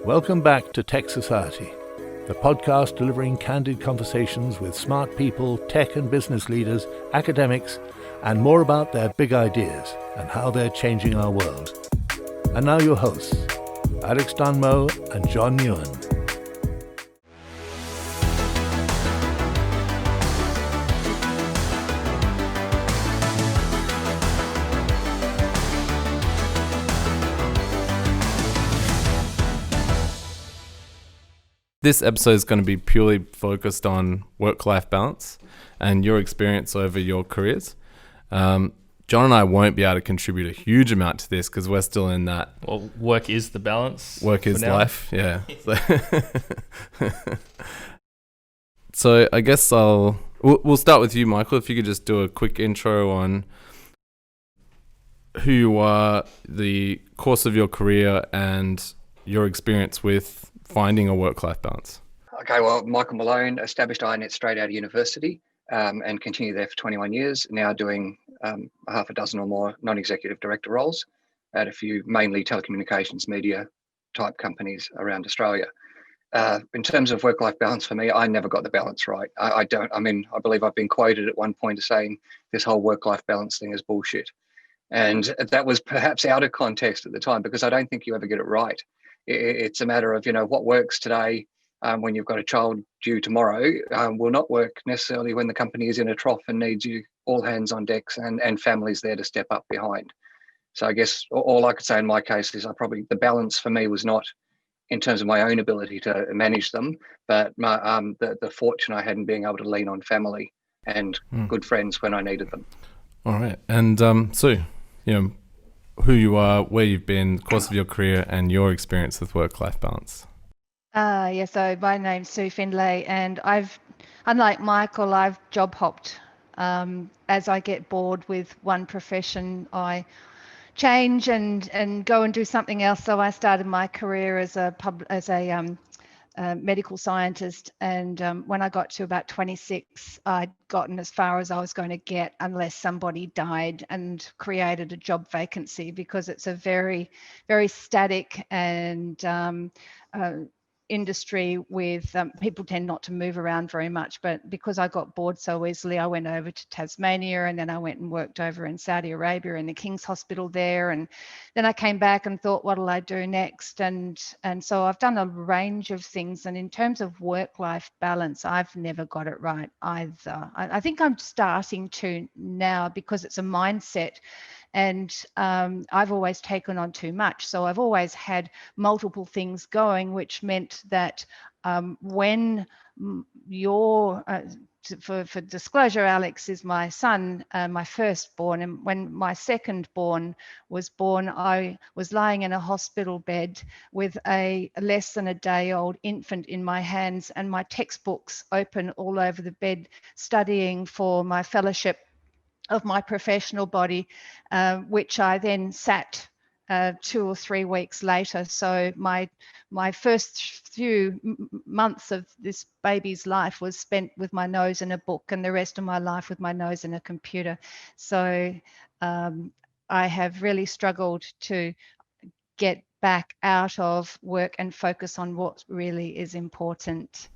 Welcome back to Tech Society, the podcast delivering candid conversations with smart people, tech and business leaders, academics, and more about their big ideas and how they're changing our world. And now your hosts, Alex Dunmo and John Newen. This episode is going to be purely focused on work-life balance and your experience over your careers. John and I won't be able to contribute a huge amount to this because we're still in that. Well, work is the balance. Work is life, yeah. So I guess we'll start with you, Michael. If you could just do a quick intro on who you are, the course of your career, and your experience with finding a work-life balance. Okay, well, Michael Malone, established INET straight out of university and continued there for 21 years, now doing a half a dozen or more non-executive director roles at a few mainly telecommunications media type companies around Australia. In terms of work-life balance for me, I never got the balance right. I believe I've been quoted at one point as saying this whole work-life balance thing is bullshit. And that was perhaps out of context at the time because I don't think you ever get it right. It's a matter of, what works today when you've got a child due tomorrow will not work necessarily when the company is in a trough and needs you all hands on decks and families there to step up behind. So I guess all I could say in my case is the balance for me was not in terms of my own ability to manage them, but the fortune I had in being able to lean on family and good friends when I needed them. All right. And so, who you are, where you've been, the course of your career, and your experience with work-life balance. So my name's Sue Findlay, and unlike Michael, I've job hopped. As I get bored with one profession, I change and go and do something else. So I started my career as a medical scientist, and when I got to about 26, I'd gotten as far as I was going to get unless somebody died and created a job vacancy, because it's a very, very static and industry with people tend not to move around very much. But because I got bored so easily, I went over to Tasmania, and then I went and worked over in Saudi Arabia in the King's Hospital there, and then I came back and thought, what'll I do next? And so I've done a range of things, and in terms of work-life balance, I've never got it right either. I think I'm starting to now, because it's a mindset. And I've always taken on too much. So I've always had multiple things going, which meant that when for disclosure, Alex is my son, my firstborn. And when my secondborn was born, I was lying in a hospital bed with a less than a day old infant in my hands and my textbooks open all over the bed, studying for my fellowship of my professional body, which I then sat 2 or 3 weeks later. So my first few months of this baby's life was spent with my nose in a book, and the rest of my life with my nose in a computer. So I have really struggled to get back out of work and focus on what really is important.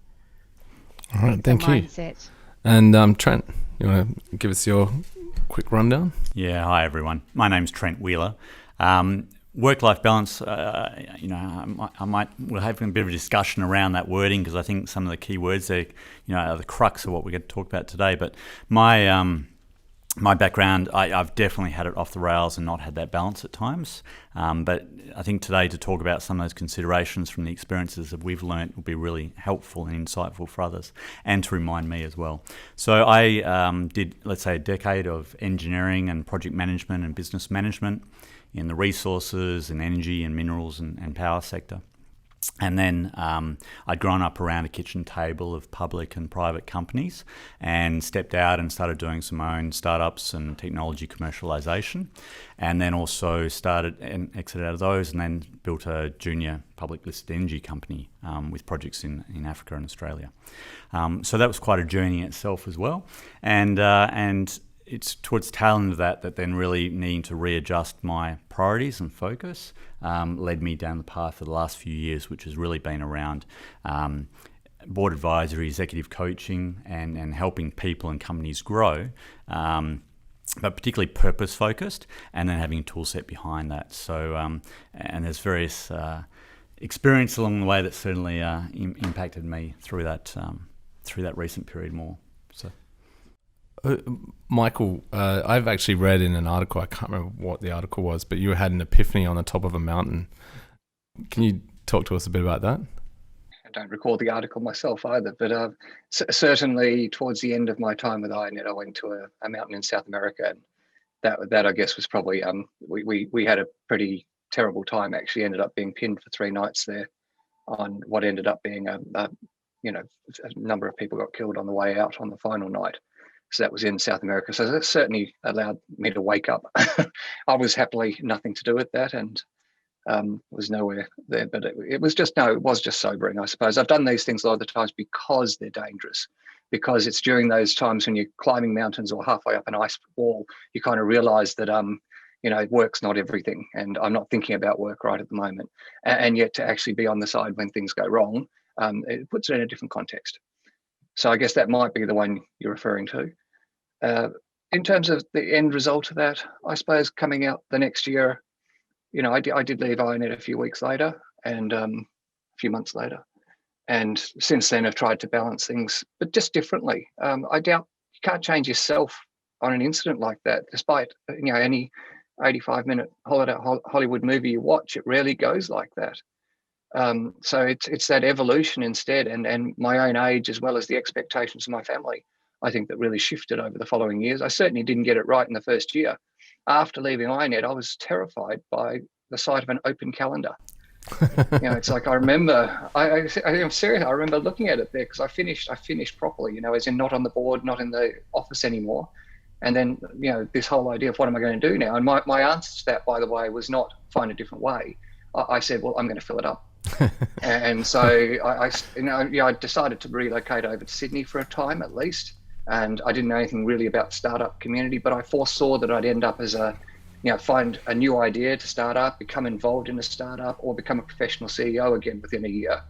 All right, thank you. Mindset. And Trent, you want to give us your quick rundown? Yeah, hi everyone. My name's Trent Wheeler. Work-life balance, we'll have a bit of a discussion around that wording, because I think some of the key words there, are the crux of what we're going to talk about today. But my background, I've definitely had it off the rails and not had that balance at times. But I think today to talk about some of those considerations from the experiences that we've learnt will be really helpful and insightful for others, and to remind me as well. So I did, let's say, a decade of engineering and project management and business management in the resources and energy and minerals and power sector. And then I'd grown up around a kitchen table of public and private companies, and stepped out and started doing some own startups and technology commercialization, and then also started and exited out of those, and then built a junior public listed energy company with projects in Africa and Australia. So that was quite a journey in itself as well. And it's towards the tail end of that then really needing to readjust my priorities and focus led me down the path for the last few years, which has really been around board advisory, executive coaching, and helping people and companies grow, but particularly purpose-focused, and then having a tool set behind that. So, and there's various experience along the way that certainly impacted me through that recent period more. So. Michael, I've actually read in an article, I can't remember what the article was, but you had an epiphany on the top of a mountain. Can you talk to us a bit about that? I don't recall the article myself either, but certainly towards the end of my time with INET, I went to a mountain in South America, and that I guess was probably we had a pretty terrible time. Actually, ended up being pinned for 3 nights there on what ended up being a number of people got killed on the way out on the final night. So that was in South America. So that certainly allowed me to wake up. I was happily nothing to do with that, and was nowhere there. But it was just sobering, I suppose. I've done these things a lot of the times because they're dangerous, because it's during those times when you're climbing mountains or halfway up an ice wall, you kind of realise that work's not everything, and I'm not thinking about work right at the moment. And yet to actually be on the side when things go wrong, it puts it in a different context. So I guess that might be the one you're referring to. In terms of the end result of that, I suppose coming out the next year, I did leave INET a few weeks later and a few months later. And since then I've tried to balance things, but just differently. I doubt you can't change yourself on an incident like that, despite any 85-minute Hollywood movie you watch, it rarely goes like that. So it's that evolution instead, and my own age as well as the expectations of my family, I think, that really shifted over the following years. I certainly didn't get it right in the first year. After leaving INET, I was terrified by the sight of an open calendar. It's like I remember, I'm serious. I remember looking at it there because I finished properly, as in not on the board, not in the office anymore. And then, this whole idea of what am I going to do now? And my answer to that, by the way, was not find a different way. I said, well, I'm going to fill it up. And so I decided to relocate over to Sydney for a time at least. And I didn't know anything really about startup community, but I foresaw that I'd end up as find a new idea to start up, become involved in a startup, or become a professional CEO again within a year.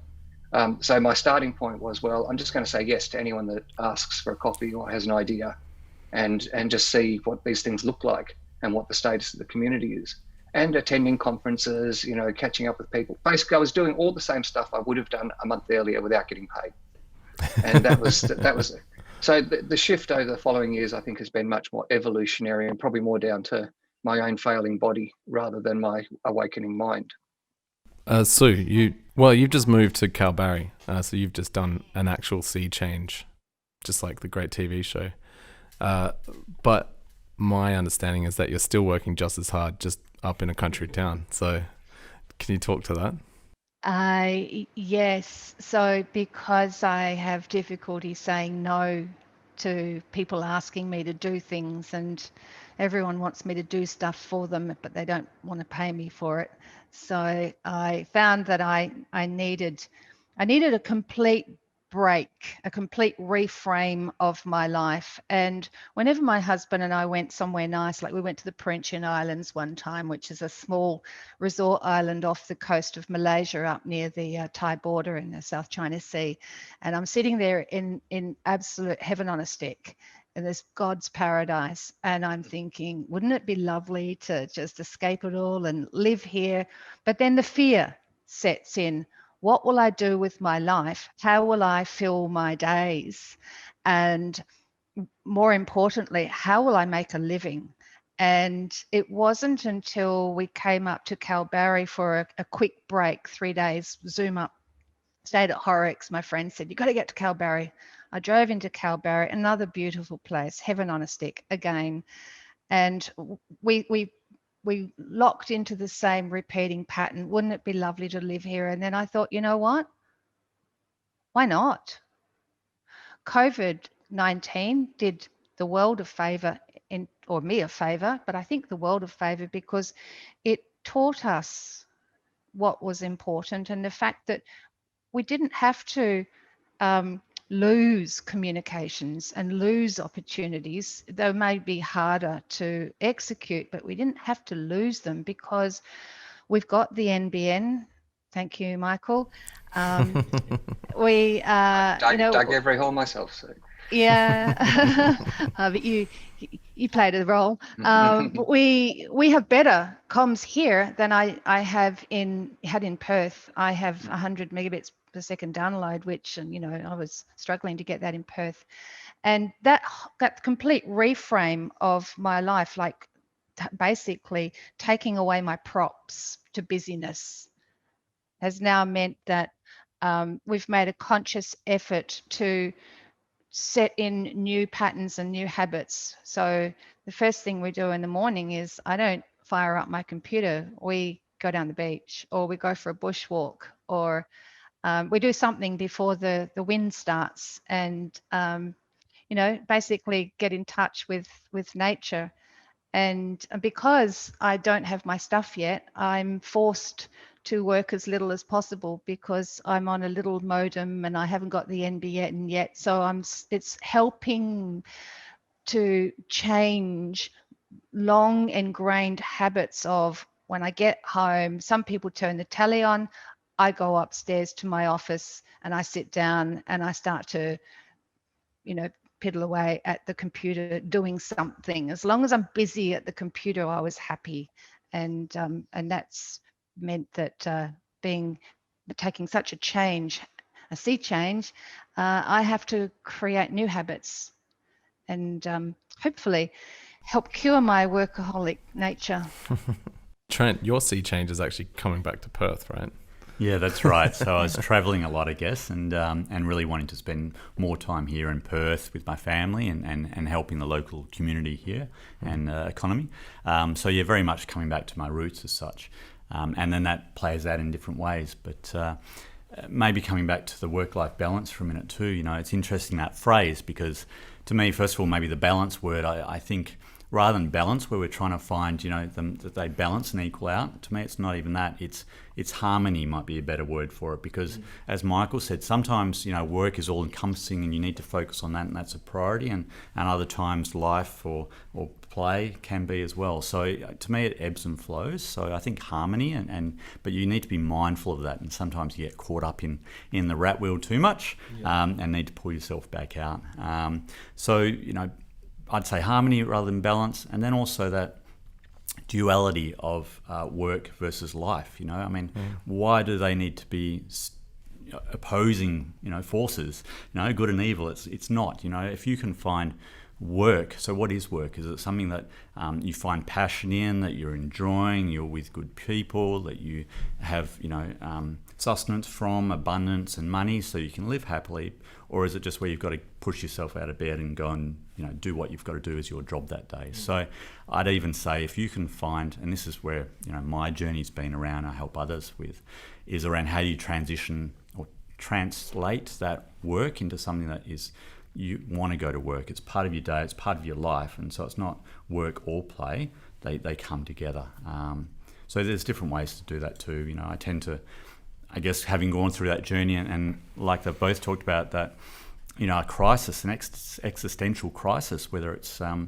So my starting point was, well, I'm just going to say yes to anyone that asks for a coffee or has an idea, and just see what these things look like and what the status of the community is. And attending conferences, catching up with people. Basically, I was doing all the same stuff I would have done a month earlier without getting paid. And that was So the shift over the following years, I think, has been much more evolutionary and probably more down to my own failing body rather than my awakening mind. Sue, you've just moved to Kalbarri, so you've just done an actual sea change, just like the great TV show. But my understanding is that you're still working just as hard, just up in a country town. So can you talk to that? Yes. So because I have difficulty saying no to people asking me to do things, and everyone wants me to do stuff for them, but they don't want to pay me for it. So I found that I needed a complete break, a complete reframe of my life. And whenever my husband and I went somewhere nice, like we went to the Perhentian Islands one time, which is a small resort island off the coast of Malaysia up near the Thai border in the South China Sea. And I'm sitting there in absolute heaven on a stick, and there's God's paradise. And I'm thinking, wouldn't it be lovely to just escape it all and live here? But then the fear sets in. What will I do with my life? How will I fill my days? And more importantly, how will I make a living? And it wasn't until we came up to Kalbarri for a quick break, 3 days, Zoom up, stayed at Horrocks. My friend said, you got to get to Kalbarri. I drove into Kalbarri, another beautiful place, heaven on a stick again. And we locked into the same repeating pattern. Wouldn't it be lovely to live here? And then I thought, you know what? Why not? COVID-19 did the world a favor, or me a favor, but I think the world a favor because it taught us what was important, and the fact that we didn't have to lose communications and lose opportunities. They may be harder to execute, but we didn't have to lose them because we've got the NBN. Thank you, Michael. We, dug every hole myself. So. Yeah, but you played a role. But we have better comms here than I had in Perth. I have 100 megabits per second download, which, and I was struggling to get that in Perth, and that complete reframe of my life, like basically taking away my props to busyness, has now meant that we've made a conscious effort to set in new patterns and new habits. So the first thing we do in the morning is I don't fire up my computer. We go down the beach, or we go for a bushwalk, or we do something before the wind starts, and basically get in touch with nature. And because I don't have my stuff yet, I'm forced to work as little as possible because I'm on a little modem and I haven't got the NBN yet. So it's helping to change long ingrained habits of when I get home, some people turn the telly on, I go upstairs to my office and I sit down and I start to, piddle away at the computer doing something. As long as I'm busy at the computer, I was happy. And that's meant that taking such a sea change, I have to create new habits and hopefully help cure my workaholic nature. Trent, your sea change is actually coming back to Perth, right? Yeah, that's right. So I was travelling a lot, I guess, and really wanting to spend more time here in Perth with my family and helping the local community here and economy. So yeah, very much coming back to my roots as such. And then that plays out in different ways. But maybe coming back to the work-life balance for a minute too, it's interesting, that phrase, because to me, first of all, maybe the balance word, I think, rather than balance, where we're trying to find, that they balance and equal out. To me, it's not even that. It's harmony might be a better word for it, because as Michael said, sometimes, work is all encompassing and you need to focus on that, and that's a priority. And other times life or play can be as well. So to me, it ebbs and flows. So I think harmony but you need to be mindful of that. And sometimes you get caught up in the rat wheel too much, and need to pull yourself back out. I'd say harmony rather than balance, and then also that duality of work versus life. Why do they need to be opposing, forces? Good and evil. It's not. If you can find work. So what is work? Is it something that you find passion in, that you're enjoying, you're with good people, that you have, sustenance from, abundance and money so you can live happily? Or is it just where you've got to push yourself out of bed and go and, do what you've got to do as your job that day? So I'd even say if you can find, and this is where, my journey's been around, I help others with, is around how you transition or translate that work into something that is, you want to go to work. It's part of your day, it's part of your life, and so it's not work or play. They come together. So there's different ways to do that too. I tend to, I guess, having gone through that journey and like they've both talked about, that, a crisis, an existential crisis, whether it's a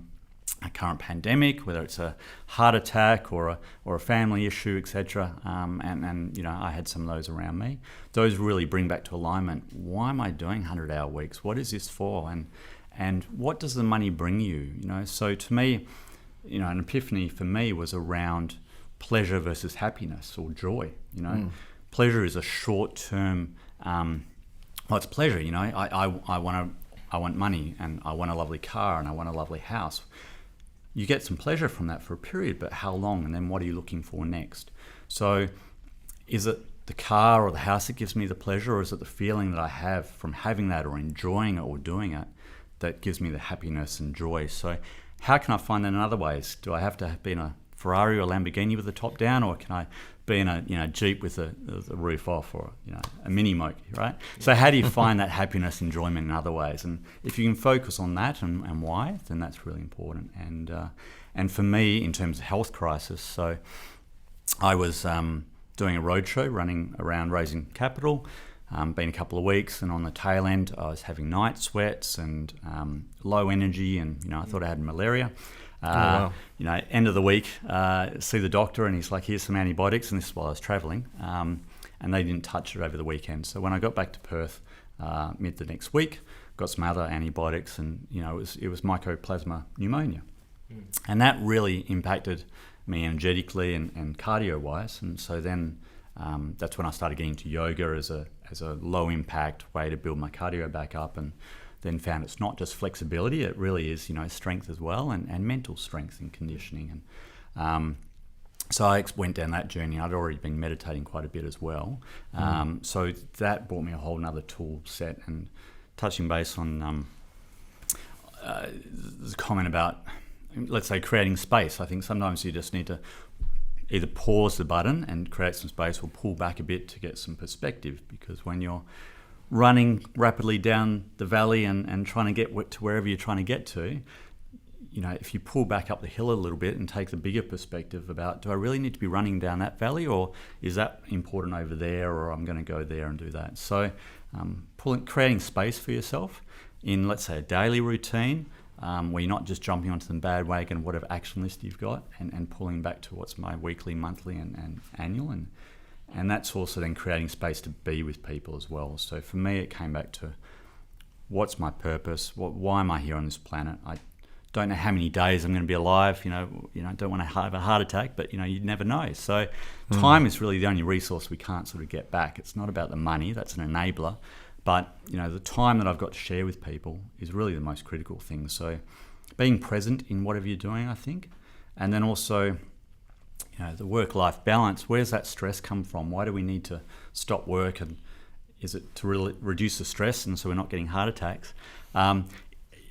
current pandemic, whether it's a heart attack or a family issue, etc. And I had some of those around me. Those really bring back to alignment. Why am I doing 100-hour weeks? What is this for? And what does the money bring you? So to me, an epiphany for me was around pleasure versus happiness or joy. Pleasure is a short-term. It's pleasure. I want money, and I want a lovely car, and I want a lovely house. You get some pleasure from that for a period, but how long? And then what are you looking for next? So is it the car or the house that gives me the pleasure, or is it the feeling that I have from having that or enjoying it or doing it that gives me the happiness and joy? So how can I find that in other ways? Do I have to be in a Ferrari or Lamborghini with the top down, or can I be in a Jeep with the roof off, or a mini moke, right? So how do you find that happiness, enjoyment in other ways? And if you can focus on that and why, then that's really important. And for me, in terms of health crisis, so I was doing a roadshow, running around raising capital. been a couple of weeks, and on the tail end I was having night sweats and low energy, and I thought I had malaria. Wow. End of the week, see the doctor, and he's like, here's some antibiotics, and this is while I was travelling, and they didn't touch it over the weekend. So when I got back to Perth mid the next week, got some other antibiotics, and it was mycoplasma pneumonia, and that really impacted me energetically and cardio wise. And so then that's when I started getting into yoga as a low impact way to build my cardio back up, and then found it's not just flexibility, it really is strength as well, and mental strength and conditioning. And so I went down that journey. I'd already been meditating quite a bit as well, so that brought me a whole nother tool set. And touching base on there's a comment about, let's say, creating space. I think sometimes you just need to either pause the button and create some space, or pull back a bit to get some perspective, because when you're running rapidly down the valley and trying to get to wherever you're trying to get to, if you pull back up the hill a little bit and take the bigger perspective about, do I really need to be running down that valley, or is that important over there, or I'm going to go there and do that? So creating space for yourself in, let's say, a daily routine, where you're not just jumping onto the bandwagon of whatever action list you've got, and pulling back to what's my weekly, monthly and annual, and that's also then creating space to be with people as well. So for me, it came back to, what's my purpose? Why am I here on this planet? I don't know how many days I'm going to be alive. Don't want to have a heart attack, but you never know. So time is really the only resource we can't sort of get back. It's not about the money; that's an enabler. But the time that I've got to share with people is really the most critical thing. So being present in whatever you're doing, I think, and then also, the work-life balance. Where's that stress come from? Why do we need to stop work? And is it to really reduce the stress, and so we're not getting heart attacks?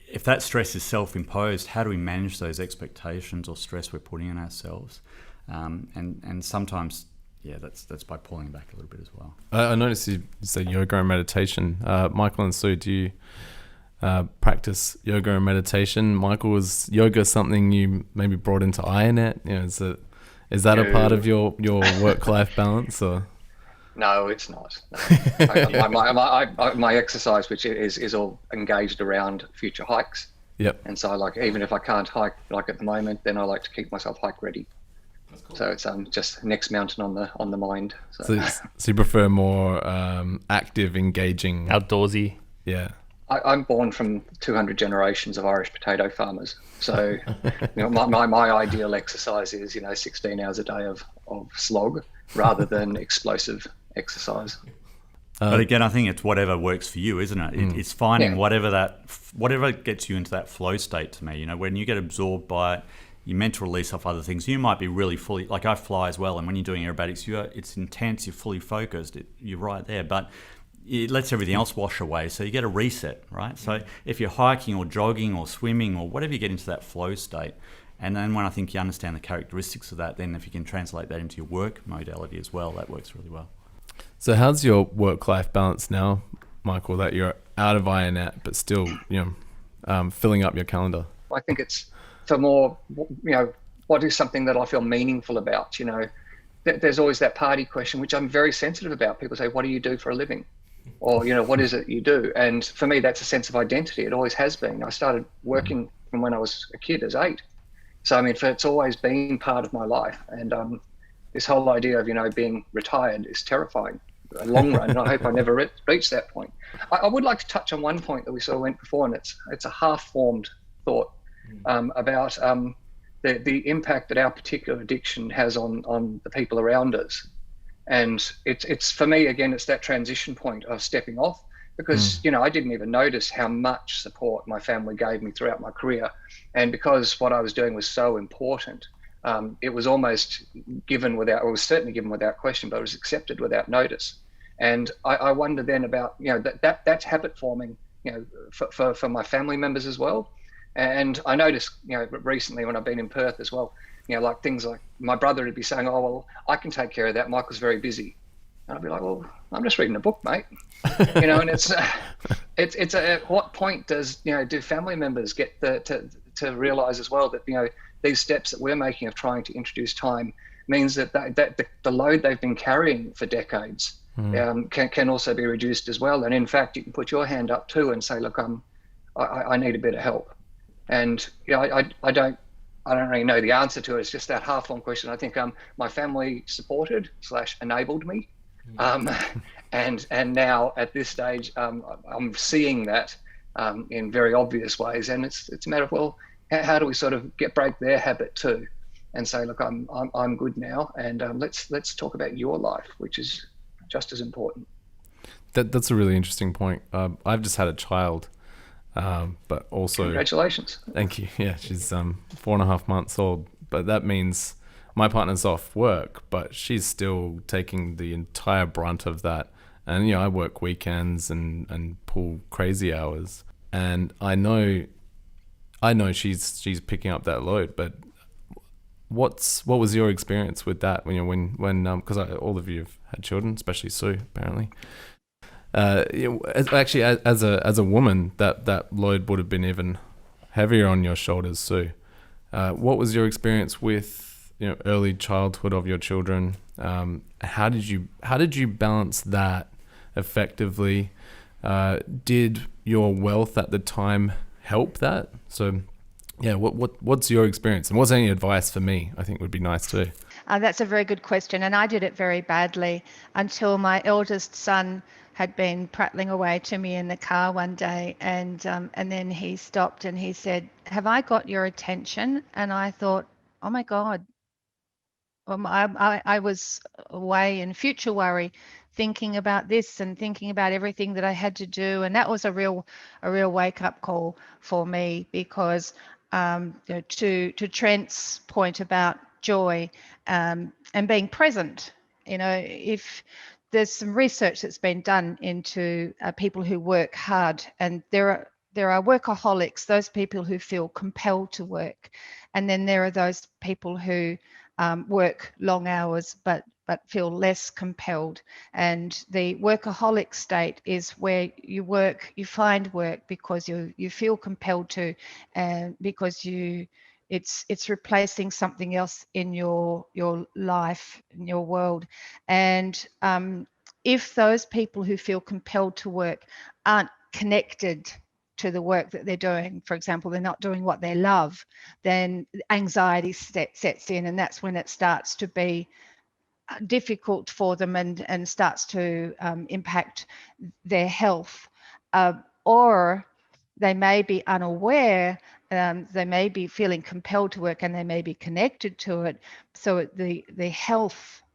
If that stress is self-imposed, how do we manage those expectations or stress we're putting on ourselves? And sometimes, that's by pulling back a little bit as well. I noticed you said yoga and meditation. Michael and Sue, do you practice yoga and meditation? Michael, was yoga something you maybe brought into IONET? Is that a part of your work-life balance, or? No, it's not. No. My exercise, which is all engaged around future hikes. Yep. And so, even if I can't hike at the moment, then I like to keep myself hike ready. That's cool. So it's just next mountain on the mind. So you prefer more active, engaging, outdoorsy? Yeah. I'm born from 200 generations of Irish potato farmers. So, my ideal exercise is, 16 hours a day of slog rather than explosive exercise. But again, I think it's whatever works for you, isn't it? It's finding whatever gets you into that flow state. To me, when you get absorbed by it, your mental release off other things, you might be really fully, like I fly as well, and when you're doing aerobatics, it's intense, you're fully focused, you're right there, but it lets everything else wash away, so you get a reset, right? So if you're hiking or jogging or swimming or whatever, you get into that flow state. And then when I think you understand the characteristics of that, then if you can translate that into your work modality as well, that works really well. So how's your work-life balance now, Michael, that you're out of IONET but still, filling up your calendar? I think it's for more, what is something that I feel meaningful about? There's always that party question, which I'm very sensitive about. People say, what do you do for a living? Or, what is it you do? And for me, that's a sense of identity. It always has been. I started working from when I was a kid, as 8. So, it's always been part of my life. And this whole idea of, being retired is terrifying, a long run. And I hope I never reach that point. I would like to touch on one point that we sort of went before, and it's a half-formed thought about the impact that our particular addiction has on the people around us. And it's for me, again, it's that transition point of stepping off, because, I didn't even notice how much support my family gave me throughout my career. And because what I was doing was so important, it was almost was certainly given without question, but it was accepted without notice. And I wonder then about, that's habit forming, for my family members as well. And I noticed, recently when I've been in Perth as well, things like my brother would be saying, oh, well, I can take care of that. Michael's very busy. And I'd be like, well, I'm just reading a book, mate. And it's at what point do family members get to realize as well that, these steps that we're making of trying to introduce time means that the load they've been carrying for decades can also be reduced as well. And in fact, you can put your hand up too and say, look, I need a bit of help. And I don't really know the answer to it. It's just that half-formed question. I think my family supported / enabled me, and now at this stage I'm seeing that in very obvious ways, and it's a matter of, well, how do we sort of break their habit too, and say, look, I'm good now, and let's talk about your life, which is just as important. That's a really interesting point. I've just had a child. But also, congratulations. Thank you. Yeah, she's 4.5 months old, but that means my partner's off work, but she's still taking the entire brunt of that. And I work weekends and pull crazy hours, and I know she's picking up that load. But what was your experience with that when because all of you have had children, especially Sue, apparently. Actually, as a woman, that load would have been even heavier on your shoulders, Sue. What was your experience with early childhood of your children? How did you balance that effectively? Did your wealth at the time help that? So, yeah, what's your experience, and what's any advice for me? I think would be nice too. That's a very good question, and I did it very badly until my eldest son had been prattling away to me in the car one day, and then he stopped and he said, "Have I got your attention?" And I thought, oh my God. I was away in future worry, thinking about this and thinking about everything that I had to do, and that was a real wake up call for me, because to Trent's point about joy and being present, if there's some research that's been done into people who work hard, and there are workaholics, those people who feel compelled to work, and then there are those people who work long hours but feel less compelled. And the workaholic state is where you find work because you feel compelled to, and because it's replacing something else in your life, in your world. And if those people who feel compelled to work aren't connected to the work that they're doing, for example, they're not doing what they love, then anxiety sets in, and that's when it starts to be difficult for them and starts to impact their health. Or they may be unaware, they may be feeling compelled to work, and they may be connected to it, so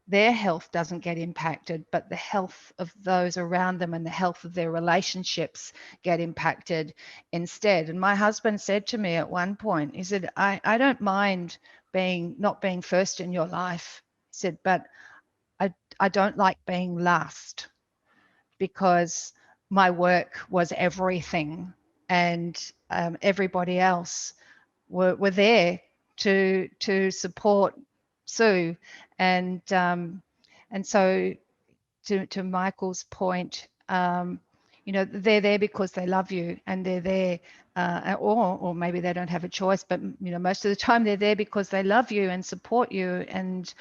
their health doesn't get impacted, but the health of those around them and the health of their relationships get impacted instead. And my husband said to me at one point, he said, I don't mind not being first in your life. He said, but I don't like being last, because my work was everything, and everybody else were there to support Sue. And so to Michael's point, they're there because they love you, and they're there, or maybe they don't have a choice, but most of the time they're there because they love you and support you. And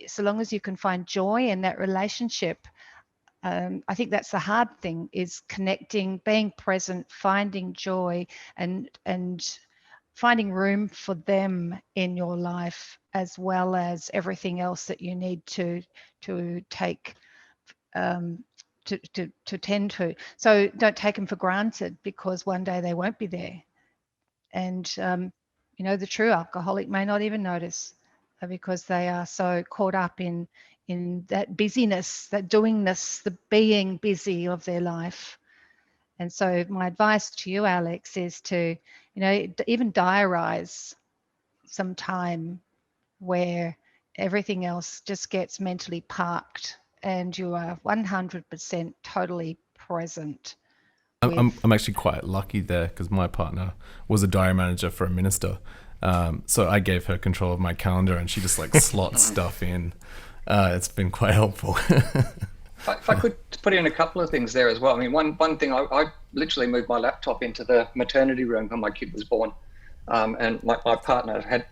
so long as you can find joy in that relationship, I think that's the hard thing, is connecting, being present, finding joy, and finding room for them in your life, as well as everything else that you need to take to tend to. So don't take them for granted, because one day they won't be there. And the true alcoholic may not even notice, because they are so caught up in that busyness, that doingness, the being busy of their life. And so my advice to you, Alex, is to, even diarize some time where everything else just gets mentally parked and you are 100% totally present. I'm actually quite lucky there, because my partner was a diary manager for a minister. So I gave her control of my calendar, and she just slots stuff in. It's been quite helpful. If I could put in a couple of things there as well. I mean, one thing, I literally moved my laptop into the maternity room when my kid was born, and my partner had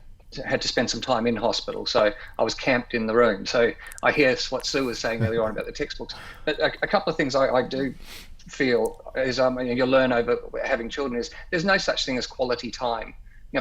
had to spend some time in hospital, so I was camped in the room. So I hear what Sue was saying earlier on about the textbooks. But a couple of things I do feel is you'll learn over having children is there's no such thing as quality time.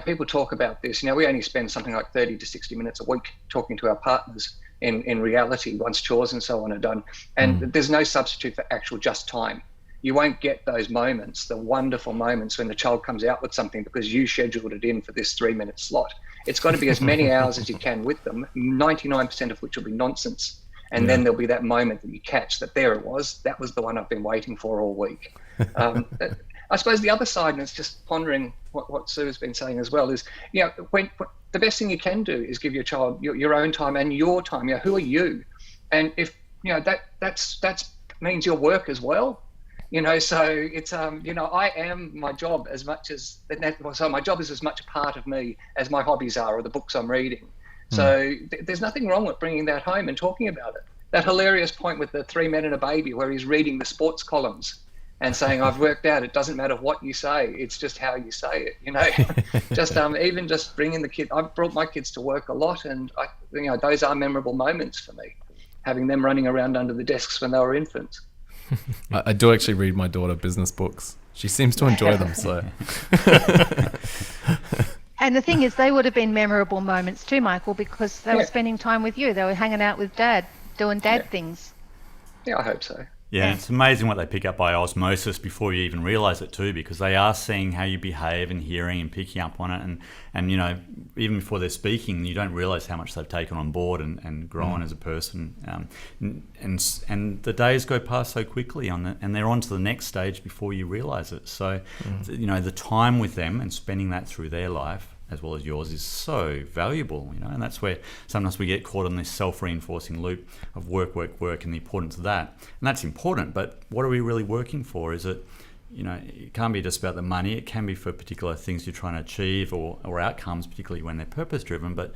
People talk about this. We only spend something like 30 to 60 minutes a week talking to our partners in reality once chores and so on are done. And there's no substitute for actual just time. You won't get those moments, the wonderful moments when the child comes out with something because you scheduled it in for this 3-minute slot. It's got to be as many hours as you can with them, 99% of which will be nonsense. And then there'll be that moment that you catch that there it was. That was the one I've been waiting for all week. I suppose the other side, and it's just pondering what Sue has been saying as well, is, when the best thing you can do is give your child your own time and your time. Who are you? And if, that's means your work as well. So it's, I am my job as much as, so my job is as much a part of me as my hobbies are or the books I'm reading. So there's nothing wrong with bringing that home and talking about it. That hilarious point with the 3 Men and a Baby where he's reading the sports columns and saying, I've worked out, it doesn't matter what you say, it's just how you say it, just even just bringing the kid. I've brought my kids to work a lot, and those are memorable moments for me, having them running around under the desks when they were infants. I do actually read my daughter business books. She seems to enjoy them, so. And the thing is, they would have been memorable moments too, Michael, because they were spending time with you. They were hanging out with Dad, doing Dad things. Yeah, I hope so. Yeah, it's amazing what they pick up by osmosis before you even realise it too, because they are seeing how you behave and hearing and picking up on it, and even before they're speaking, you don't realise how much they've taken on board and grown as a person, and the days go past so quickly and they're on to the next stage before you realise it. So the time with them and spending that through their life as well as yours is so valuable, and that's where sometimes we get caught in this self-reinforcing loop of work and the importance of that. And that's important, but what are we really working for? Is it, it can't be just about the money. It can be for particular things you're trying to achieve or outcomes, particularly when they're purpose-driven. But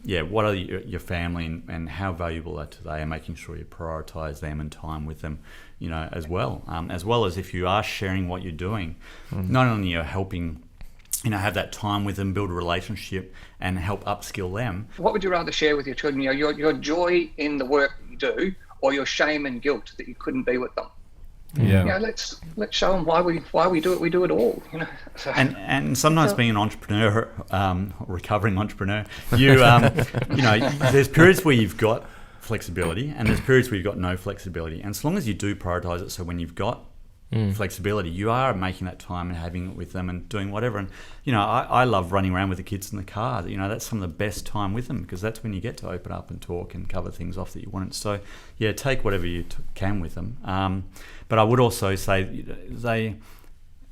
what are your family and how valuable are they, and making sure you prioritise them and time with them, as well as if you are sharing what you're doing, not only you're helping have that time with them, build a relationship and help upskill them. What would you rather share with your children? Your joy in the work that you do, or your shame and guilt that you couldn't be with them? Let's show them why we do it. We do it all. So. And sometimes being an entrepreneur, recovering entrepreneur, you there's periods where you've got flexibility and there's periods where you've got no flexibility. And as long as you do prioritize it, so when you've got flexibility, you are making that time and having it with them and doing whatever. And I love running around with the kids in the car. That's some of the best time with them, because that's when you get to open up and talk and cover things off that you want. So take whatever you can with them. But I would also say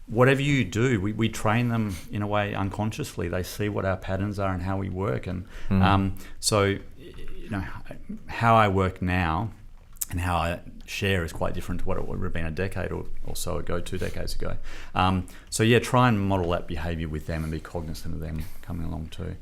whatever you do, we train them in a way unconsciously. They see what our patterns are and how we work. And so how I work now and how I share is quite different to what it would have been a decade or so ago, 2 decades ago. Try and model that behaviour with them and be cognizant of them coming along too.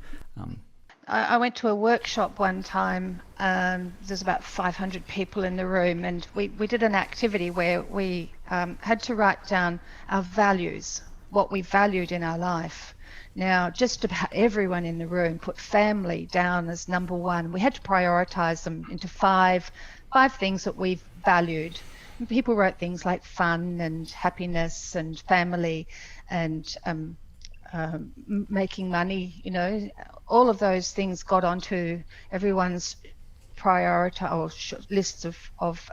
I went to a workshop one time. There's about 500 people in the room, and we did an activity where we had to write down our values, what we valued in our life. Now, just about everyone in the room put family down as number one. We had to prioritise them into five things that we've valued. People wrote things like fun and happiness and family and making money. All of those things got onto everyone's lists of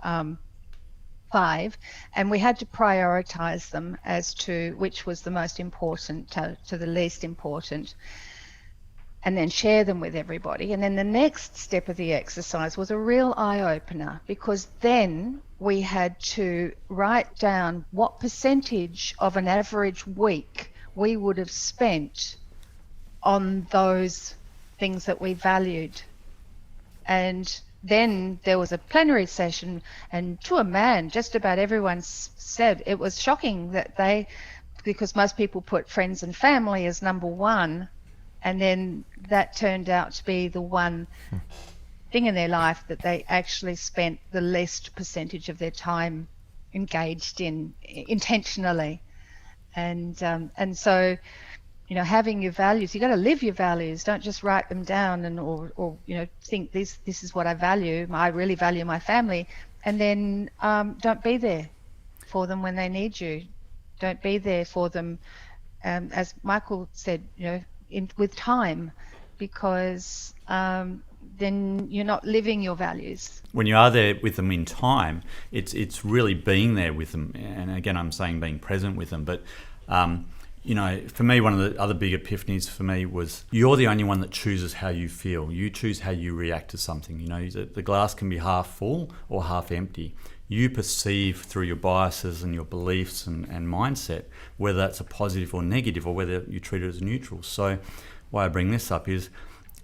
5, and we had to prioritize them as to which was the most important to the least important, and then share them with everybody. And then the next step of the exercise was a real eye-opener, because then we had to write down what percentage of an average week we would have spent on those things that we valued. And then there was a plenary session, and to a man, just about everyone said it was shocking that because most people put friends and family as number one, and then that turned out to be the one thing in their life that they actually spent the least percentage of their time engaged in intentionally. And so having your values, you got to live your values. Don't just write them down and or think this is what I value. I really value my family, and then don't be there for them when they need you. Don't be there for them, as Michael said, with time, because then you're not living your values. When you are there with them in time, it's really being there with them. And again, I'm saying being present with them. But, for me, one of the other big epiphanies for me was you're the only one that chooses how you feel. You choose how you react to something. The glass can be half full or half empty. You perceive through your biases and your beliefs and mindset, whether that's a positive or negative, or whether you treat it as neutral. So why I bring this up is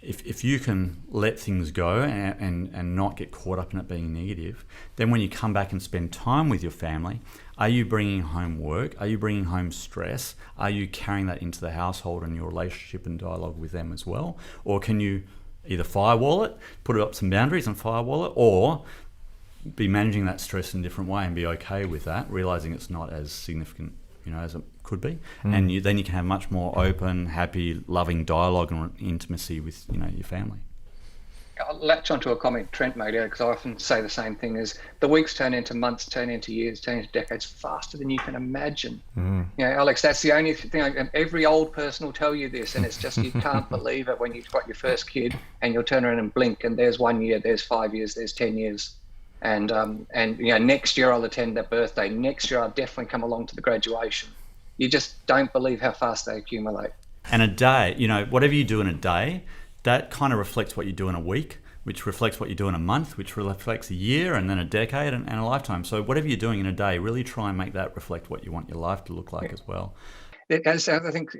if you can let things go and not get caught up in it being negative, then when you come back and spend time with your family, are you bringing home work? Are you bringing home stress? Are you carrying that into the household and your relationship and dialogue with them as well? Or can you either firewall it, put up some boundaries and firewall it, or be managing that stress in a different way and be okay with that, realizing it's not as significant, as it could be. And then you can have much more open, happy, loving dialogue and intimacy with, your family. I'll latch onto a comment Trent made earlier, because I often say the same thing: is the weeks turn into months, turn into years, turn into decades faster than you can imagine. Alex, that's the only thing. Every old person will tell you this, and it's just you can't believe it when you've got your first kid and you'll turn around and blink, and there's 1 year, there's 5 years, there's 10 years. And next year I'll attend that birthday. Next year I'll definitely come along to the graduation. You just don't believe how fast they accumulate. And a day, whatever you do in a day, that kind of reflects what you do in a week, which reflects what you do in a month, which reflects a year, and then a decade and a lifetime. So whatever you're doing in a day, really try and make that reflect what you want your life to look like as well. As I think,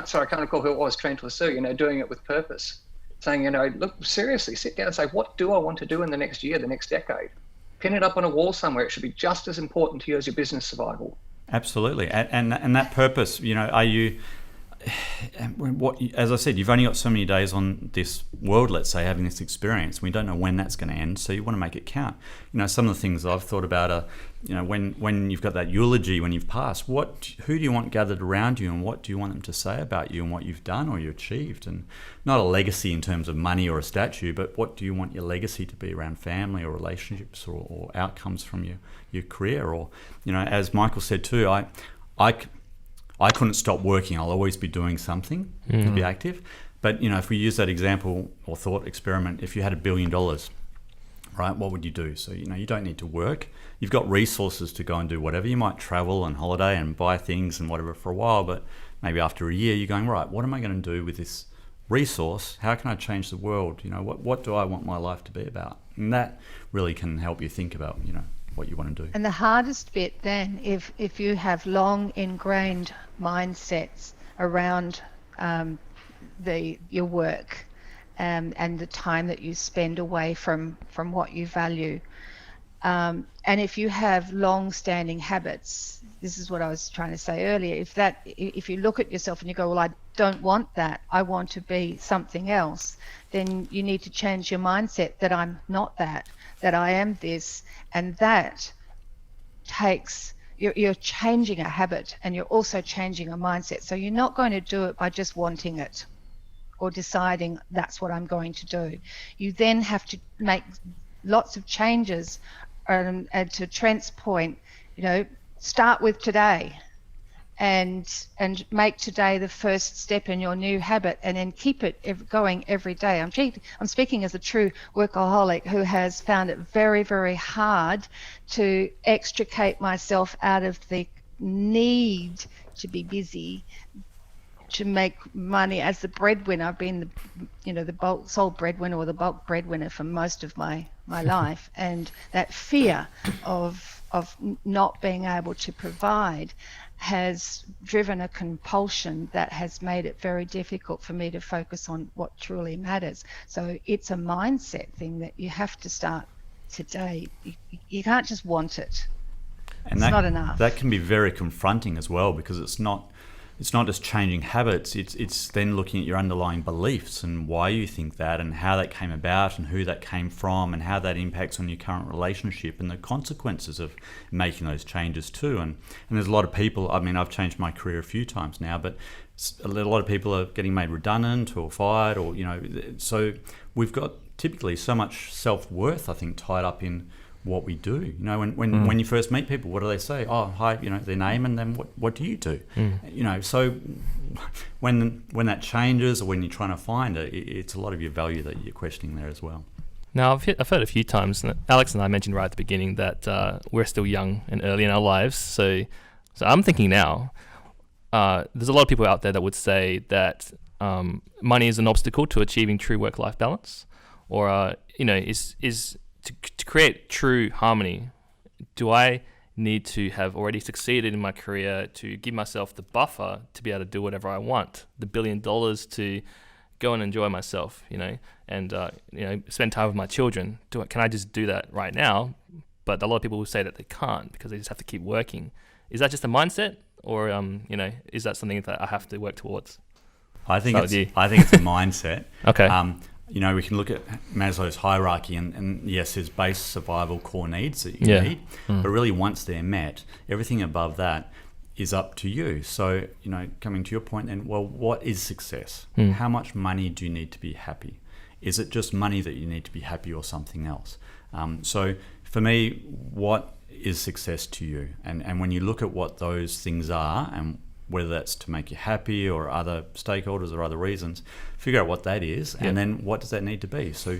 sorry, I can't recall who it was, Trent or Sue, doing it with purpose. Saying, look, seriously, sit down and say, what do I want to do in the next year, the next decade? Pin it up on a wall somewhere. It should be just as important to you as your business survival. Absolutely. And that purpose, are you, as I said, you've only got so many days on this world, let's say, having this experience. We don't know when that's going to end, so you want to make it count. Some of the things I've thought about are, when you've got that eulogy, when you've passed, who do you want gathered around you, and what do you want them to say about you and what you've done or you achieved? And not a legacy in terms of money or a statue, but what do you want your legacy to be around family or relationships or outcomes from your career? Or, as Michael said too, I couldn't stop working. I'll always be doing something to be active. But, if we use that example or thought experiment, if you had $1 billion, right, what would you do? So, you don't need to work. You've got resources to go and do whatever. You might travel and holiday and buy things and whatever for a while, but maybe after a year you're going, right, what am I going to do with this resource? How can I change the world? What do I want my life to be about? And that really can help you think about, what you want to do. And the hardest bit then, if you have long ingrained mindsets around your work and the time that you spend away from what you value, and if you have long-standing habits, this is what I was trying to say earlier, if you look at yourself and you go, well, I don't want that, I want to be something else, then you need to change your mindset that I'm not that I am this. And that takes, you're changing a habit, and you're also changing a mindset. So you're not going to do it by just wanting it or deciding that's what I'm going to do. You then have to make lots of changes, and to Trent's point, start with today and make today the first step in your new habit, and then keep it going every day. I'm speaking as a true workaholic who has found it very, very hard to extricate myself out of the need to be busy, to make money as the breadwinner. I've been the sole breadwinner or the bulk breadwinner for most of my life, and that fear of not being able to provide has driven a compulsion that has made it very difficult for me to focus on what truly matters. So it's a mindset thing that you have to start today. You can't just want it. And it's not enough. That can be very confronting as well, because it's not it's not just changing habits, it's then looking at your underlying beliefs and why you think that and how that came about and who that came from and how that impacts on your current relationship and the consequences of making those changes too. And there's a lot of people, I mean, I've changed my career a few times now, but a lot of people are getting made redundant or fired, or, you know, so we've got typically so much self-worth, I think, tied up in what we do. You know, when you first meet people, what do they say? Oh, hi, you know, their name, and then what do you do? You know, so when that changes, or when you're trying to find it, it's a lot of your value that you're questioning there as well. Now, I've heard a few times, and Alex and I mentioned right at the beginning that we're still young and early in our lives. So I'm thinking now, there's a lot of people out there that would say that money is an obstacle to achieving true work-life balance, or you know, is to create true harmony. Do I need to have already succeeded in my career to give myself the buffer to be able to do whatever I want, the $1 billion to go and enjoy myself, you know, and you know, spend time with my children? Can I just do that right now? But a lot of people will say that they can't because they just have to keep working. Is that just a mindset, or you know, is that something that I have to work towards? I think it's a mindset. Okay. You know, we can look at Maslow's hierarchy, and yes, there's base survival core needs that you need, but really once they're met, everything above that is up to you. So, you know, coming to your point then, well, what is success? How much money do you need to be happy? Is it just money that you need to be happy, or something else? So for me, what is success to you? And when you look at what those things are, and whether that's to make you happy or other stakeholders or other reasons, figure out what that is, and then what does that need to be? So,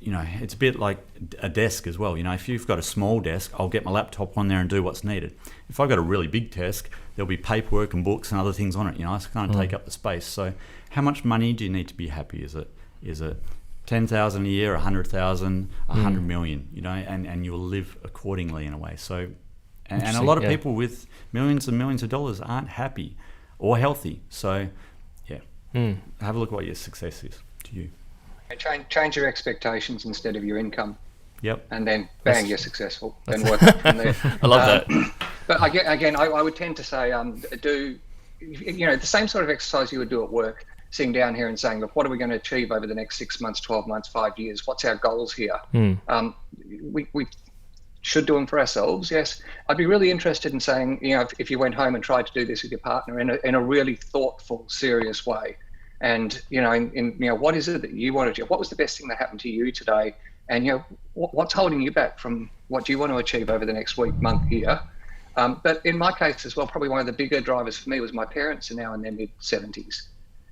you know, it's a bit like a desk as well. You know, if you've got a small desk, I'll get my laptop on there and do what's needed. If I've got a really big desk, there'll be paperwork and books and other things on it. You know, it's going to take up the space. So how much money do you need to be happy? Is it 10,000 a year, 100,000, 100 million, you know, and you'll live accordingly in a way. So, and a lot of people with millions and millions of dollars aren't happy or healthy. So, have a look at what your success is to you. Change your expectations instead of your income. Yep. And then bang, you're successful. Then work up from there. I love that. But again, I would tend to say, do, you know, the same sort of exercise you would do at work, sitting down here and saying, look, what are we going to achieve over the next 6 months, 12 months, 5 years? What's our goals here? We should do them for ourselves, yes. I'd be really interested in saying, you know, if you went home and tried to do this with your partner in a really thoughtful, serious way, and, you know, you know, what is it that you want to do? What was the best thing that happened to you today? And, you know, what's holding you back from what you want to achieve over the next week, month, year? But in my case as well, probably one of the bigger drivers for me was my parents are now in their mid-70s.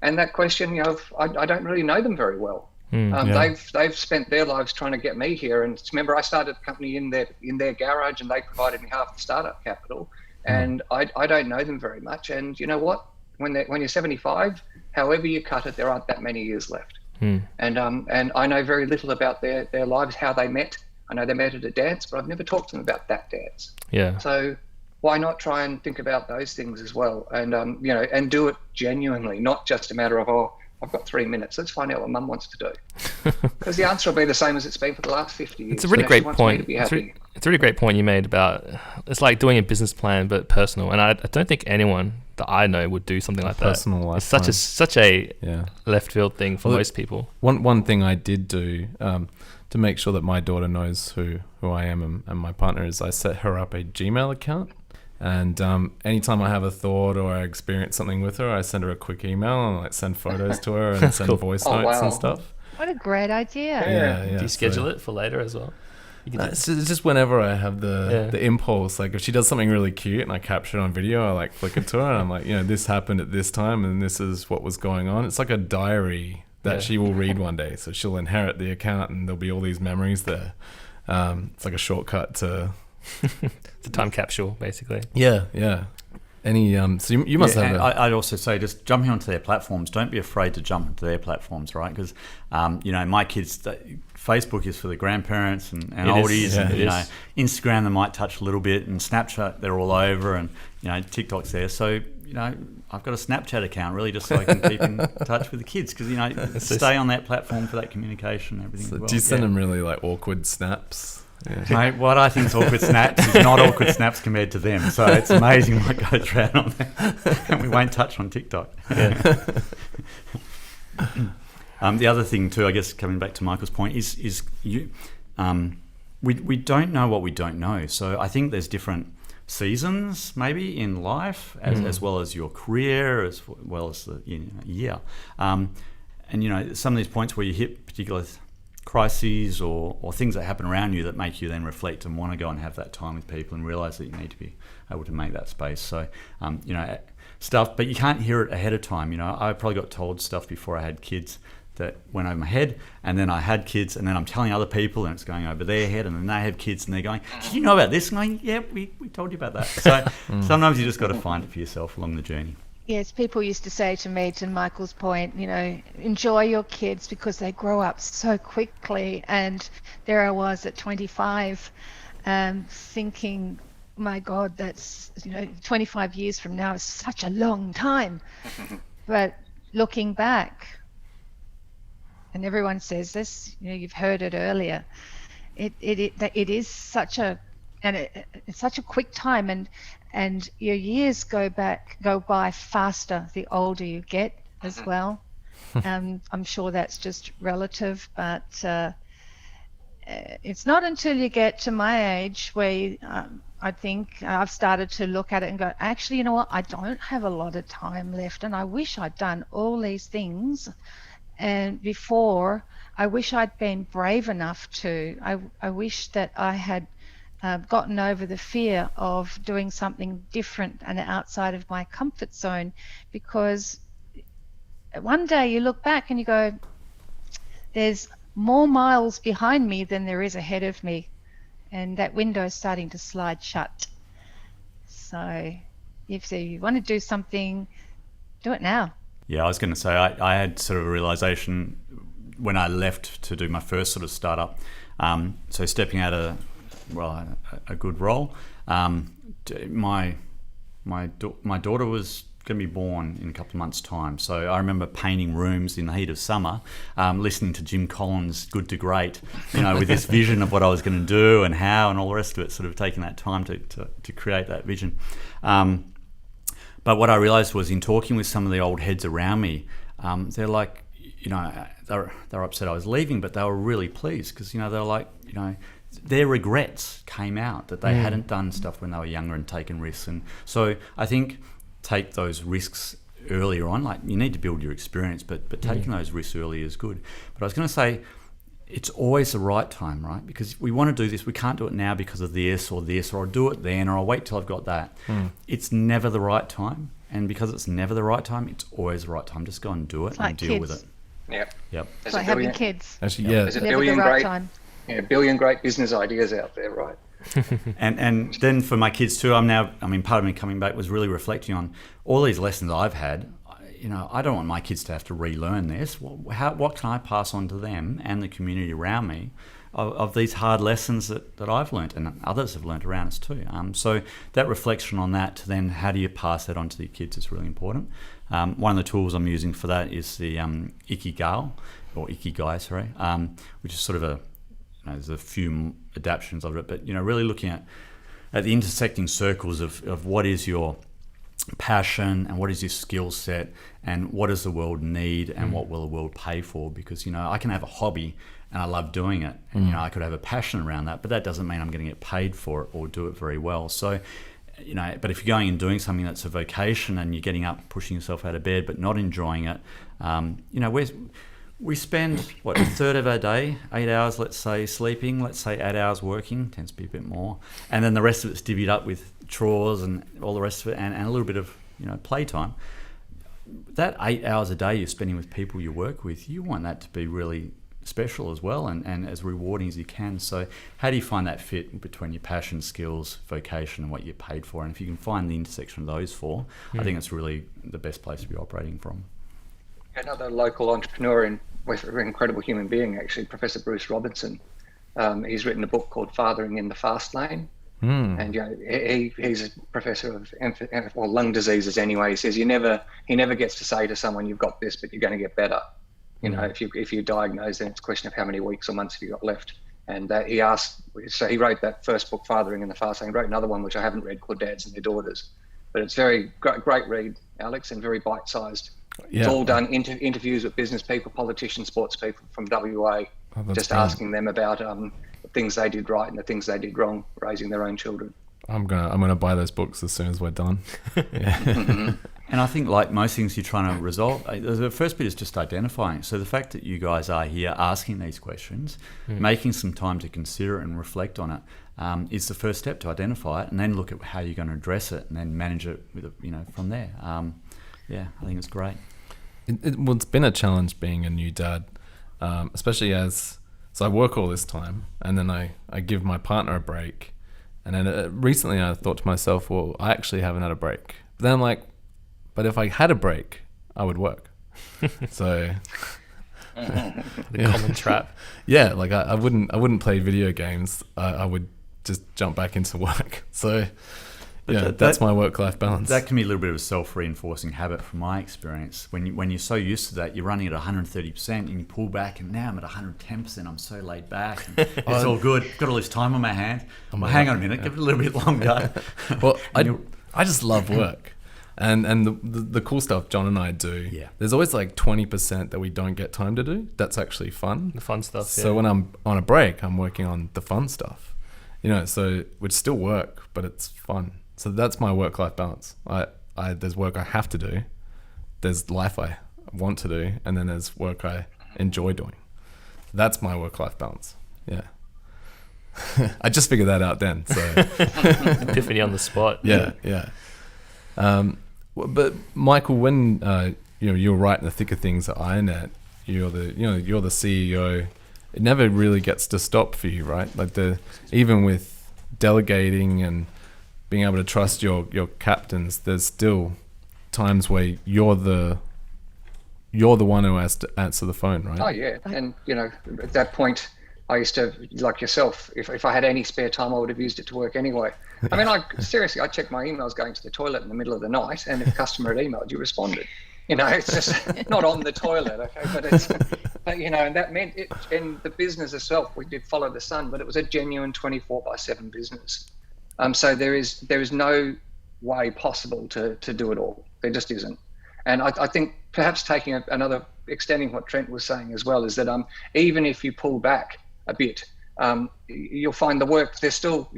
And that question, you know, I don't really know them very well. They've spent their lives trying to get me here. And remember, I started the company in their garage, and they provided me half the startup capital. And I don't know them very much. And you know what? When you're 75, however you cut it, there aren't that many years left. And I know very little about their lives, how they met. I know they met at a dance, but I've never talked to them about that dance. Yeah. So why not try and think about those things as well, and you know, and do it genuinely, not just a matter of, oh, I've got 3 minutes, let's find out what Mum wants to do, because the answer will be the same as it's been for the last 50 years. It's a really great point. It's a really great point you made about, it's like doing a business plan but personal, and I don't think anyone that I know would do something like that. Personal life. It's such a left field thing for most people. One thing I did do to make sure that my daughter knows who I am and my partner is, I set her up a Gmail account. And anytime I have a thought or I experience something with her, I send her a quick email and like send photos to her and send voice notes and stuff. What a great idea. Yeah. Do you schedule it for later as well? It's just whenever I have the impulse. Like if she does something really cute and I capture it on video, I like flick it to her and I'm like, you know, this happened at this time and this is what was going on. It's like a diary that she will read one day. So she'll inherit the account and there'll be all these memories there. It's like a shortcut to... It's a time capsule, basically. Yeah. Any so you must have. I'd also say just jumping onto their platforms. Don't be afraid to jump into their platforms, right? Because you know, my kids, Facebook is for the grandparents and oldies, and you know, Instagram they might touch a little bit, and Snapchat they're all over, and you know, TikTok's there. So you know, I've got a Snapchat account really just so I can keep in touch with the kids, because you know, stay on that platform for that communication and everything. So as well. Do you send them really like awkward snaps? Mate, what I think is awkward snaps is not awkward snaps compared to them. So it's amazing what goes around on there. And we won't touch on TikTok. Yeah. The other thing too, I guess, coming back to Michael's point, is you. We don't know what we don't know. So I think there's different seasons maybe in life as well as your career, as well as the year. And some of these points where you hit particular crises or things that happen around you that make you then reflect and want to go and have that time with people and realize that you need to be able to make that space. So stuff, but you can't hear it ahead of time. I probably got told stuff before I had kids that went over my head, and then I had kids, and then I'm telling other people, and it's going over their head, and then they have kids, and they're going, "Did you know about this?" And I'm going, "Yeah, we told you about that." So sometimes you just got to find it for yourself along the journey. Yes, people used to say to me, to Michael's point, enjoy your kids because they grow up so quickly. And there I was at 25, thinking, my God, that's 25 years from now is such a long time. But looking back, and everyone says this, you've heard it earlier, it is such a it's such a quick time, and your years go by faster the older you get as well. I'm sure that's just relative, but it's not until you get to my age where I think I've started to look at it and go, actually, you know what, I don't have a lot of time left, and I wish I'd done all these things. And before, I wish I'd been brave enough to. I wish that I had gotten over the fear of doing something different and outside of my comfort zone, because one day you look back and you go, there's more miles behind me than there is ahead of me, and that window is starting to slide shut. So if you want to do something, do it now. Yeah, I was going to say I had sort of a realization when I left to do my first sort of startup. So stepping out of a good role. My daughter was going to be born in a couple of months' time. So I remember painting rooms in the heat of summer, listening to Jim Collins' Good to Great, with this vision of what I was going to do and how and all the rest of it, sort of taking that time to create that vision. But what I realized was, in talking with some of the old heads around me, they're like, they're upset I was leaving, but they were really pleased because, they were like, their regrets came out that they hadn't done stuff when they were younger and taken risks. And so I think take those risks earlier on. Like, you need to build your experience, but taking those risks early is good. But I was going to say, it's always the right time, right? Because we want to do this. We can't do it now because of this, or I'll do it then, or I'll wait till I've got that. It's never the right time. And because it's never the right time, it's always the right time. Just go and do it and deal with it. Yep. It's like having kids. Actually, There's a never the right time. billion great business ideas out there, right? And then for my kids too, part of me coming back was really reflecting on all these lessons I've had. I don't want my kids to have to relearn this. What can I pass on to them and the community around me of these hard lessons that I've learnt and others have learnt around us too. So that reflection on that, then how do you pass that on to the kids is really important. One of the tools I'm using for that is the Ikigai, which is sort of there's a few adaptations of it, but really looking at the intersecting circles of what is your passion and what is your skill set and what does the world need and what will the world pay for, because I can have a hobby and I love doing it, and I could have a passion around that, but that doesn't mean I'm going to get paid for it or do it very well. So but if you're going and doing something that's a vocation and you're getting up pushing yourself out of bed but not enjoying it, we spend a third of our day, 8 hours let's say sleeping, let's say 8 hours working, tends to be a bit more, and then the rest of it's divvied up with chores and all the rest of it, and a little bit of playtime. That 8 hours a day you're spending with people you work with, you want that to be really special as well, and as rewarding as you can. So how do you find that fit between your passion, skills, vocation, and what you're paid for? And if you can find the intersection of those four, I think it's really the best place to be operating from. Another local entrepreneur with an incredible human being, actually, Professor Bruce Robinson. He's written a book called Fathering in the Fast Lane. And he's a professor of lung diseases anyway. He says he never gets to say to someone, you've got this, but you're going to get better. If you diagnose, then it's a question of how many weeks or months have you got left. And he asked, so he wrote that first book, Fathering in the Fast Lane. He wrote another one, which I haven't read, called Dads and Their Daughters. But it's very great read, Alex, and very bite-sized. Yeah. It's all done interviews with business people, politicians, sports people from WA, just asking them about the things they did right and the things they did wrong, raising their own children. I'm gonna buy those books as soon as we're done. Yeah. And I think, like most things you're trying to resolve, the first bit is just identifying. So the fact that you guys are here asking these questions, making some time to consider it and reflect on it, is the first step to identify it, and then look at how you're going to address it, and then manage it with, from there. Yeah, I think it's great. Well, it's been a challenge being a new dad, especially so I work all this time, and then I give my partner a break, and then recently I thought to myself, well, I actually haven't had a break. But then I'm like, but if I had a break, I would work. So The common trap. Yeah, like I wouldn't play video games. I would just jump back into work. So that's my work-life balance. That can be a little bit of a self-reinforcing habit from my experience. When you're so used to that, you're running at 130% and you pull back, and now I'm at 110%. I'm so laid back. And it's all good. Got all this time on my hands. Hang on a minute, give it a little bit longer. Well, I just love work. And the cool stuff John and I do, there's always like 20% that we don't get time to do. That's actually fun. The fun stuff. So when I'm on a break, I'm working on the fun stuff. So which still work, but it's fun. So that's my work-life balance. There's work I have to do, there's life I want to do, and then there's work I enjoy doing. That's my work-life balance. Yeah. I just figured that out then. So Epiphany on the spot. Yeah. But Michael, when you're right in the thick of things at IronNet, you're the CEO. It never really gets to stop for you, right? Like even with delegating and being able to trust your captains, there's still times where you're the one who has to answer the phone, right? Oh yeah, and at that point, I used to, like yourself, if I had any spare time, I would have used it to work anyway. I mean, I checked my emails going to the toilet in the middle of the night, and if a customer had emailed, you responded. It's just not on the toilet, okay? And that meant it. In the business itself, we did follow the sun, but it was a genuine 24/7 business. So there is no way possible to do it all. There just isn't. And I think perhaps extending what Trent was saying as well, is that even if you pull back a bit, you'll find the work, there's still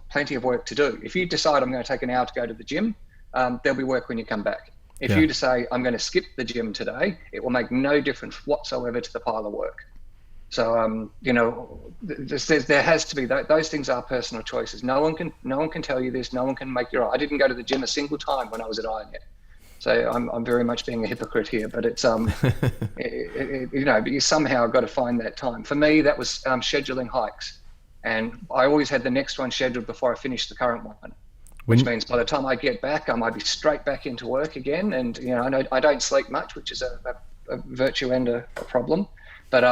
plenty of work to do. If you decide I'm going to take an hour to go to the gym, there'll be work when you come back. If you decide I'm going to skip the gym today, it will make no difference whatsoever to the pile of work. So there has to be those things are personal choices. No one can tell you this. No one can make I didn't go to the gym a single time when I was at IronNet. So I'm very much being a hypocrite here, but it's but you somehow got to find that time. For me, that was scheduling hikes, and I always had the next one scheduled before I finished the current one, which means by the time I get back, I might be straight back into work again. And I don't sleep much, which is a virtue and a problem. But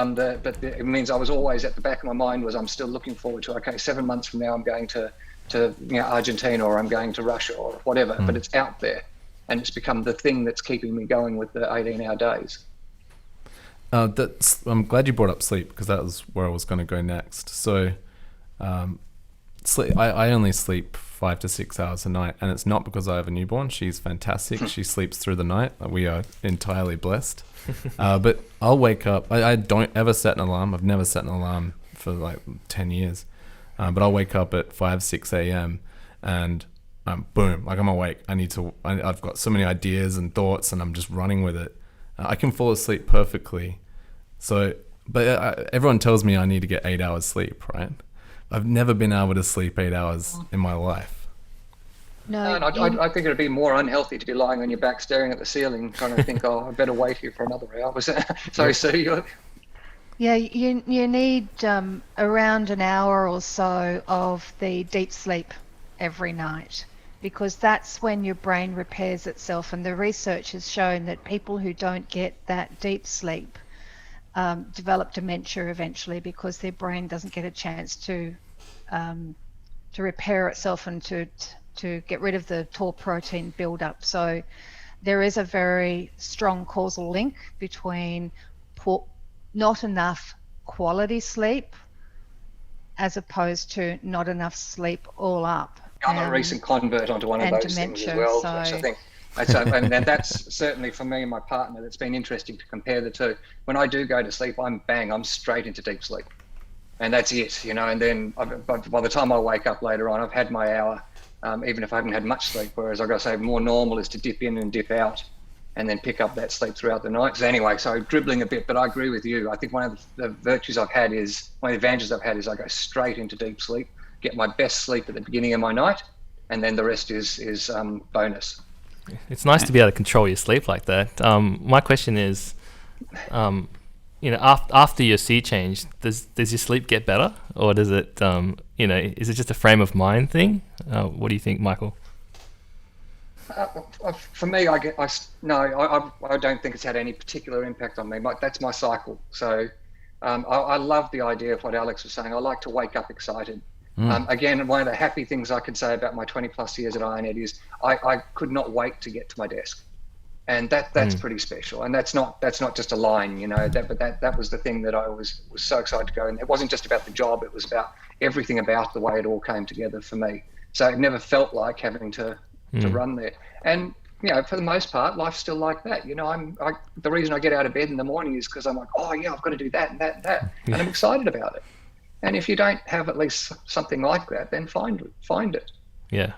it means I was always at the back of my mind was I'm still looking forward to 7 months from now I'm going to Argentina, or I'm going to Russia, or whatever. But it's out there. And it's become the thing that's keeping me going with the 18-hour days. I'm glad you brought up sleep, because that was where I was going to go next. So sleep, I only sleep 5 to 6 hours a night, and it's not because I have a newborn. She's fantastic. She sleeps through the night. We are entirely blessed. But I'll wake up. I don't ever set an alarm. I've never set an alarm for like 10 years. But I'll wake up at 5, 6 a.m. and boom, like I'm awake. I've got so many ideas and thoughts, and I'm just running with it. I can fall asleep perfectly. So, but everyone tells me I need to get 8 hours sleep, right? I've never been able to sleep 8 hours in my life. No, I think it'd be more unhealthy to be lying on your back staring at the ceiling trying to think, I better wait here for another hour. Sorry, Sue. Yeah, you need around an hour or so of the deep sleep every night, because that's when your brain repairs itself. And the research has shown that people who don't get that deep sleep develop dementia eventually, because their brain doesn't get a chance to repair itself and to get rid of the tau protein buildup. So there is a very strong causal link between not enough quality sleep as opposed to not enough sleep all up. I'm a recent convert onto one of those things as well, Josh. I think and that's certainly for me and my partner, that's been interesting to compare the two. When I do go to sleep, I'm straight into deep sleep, and that's it, and then by the time I wake up later on, I've had my hour, even if I haven't had much sleep. Whereas I've got to say, more normal is to dip in and dip out and then pick up that sleep throughout the night. So anyway, so dribbling a bit, but I agree with you. I think one of the advantages I've had is I go straight into deep sleep, get my best sleep at the beginning of my night, and then the rest is bonus. It's nice to be able to control your sleep like that. My question is, after your sea change, does your sleep get better, or does it, is it just a frame of mind thing? What do you think, Michael? For me, I don't think it's had any particular impact on me. That's my cycle. So I love the idea of what Alex was saying. I like to wake up excited. Again, one of the happy things I could say about my 20 plus years at IronEd is I could not wait to get to my desk, and that's pretty special. And that's not just a line, but that was the thing that I was so excited to go. And it wasn't just about the job; it was about everything about the way it all came together for me. So it never felt like having to run there. And for the most part, life's still like that. The reason I get out of bed in the morning is because I'm like, oh yeah, I've got to do that and that and that, and I'm excited about it. And if you don't have at least something like that, then find it. Yeah.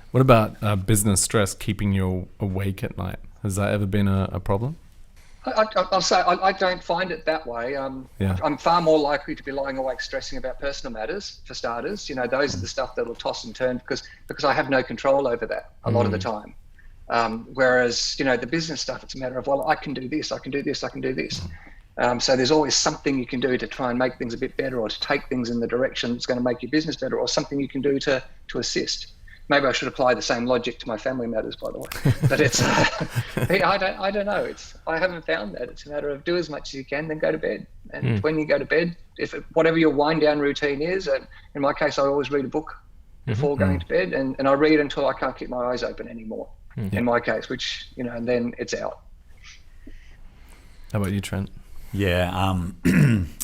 What about business stress keeping you awake at night? Has that ever been a problem? I'll say I don't find it that way. I'm far more likely to be lying awake stressing about personal matters, for starters. Those are the stuff that will toss and turn because I have no control over that a lot of the time. Whereas, the business stuff, it's a matter of, well, I can do this, I can do this, I can do this. So there's always something you can do to try and make things a bit better, or to take things in the direction that's going to make your business better, or something you can do to assist. Maybe I should apply the same logic to my family matters, by the way. But it's, I don't know. I haven't found that. It's a matter of do as much as you can, then go to bed. And when you go to bed, whatever your wind down routine is, in my case, I always read a book before going to bed, and I read until I can't keep my eyes open anymore. In my case, which and then it's out. How about you, Trent? Yeah,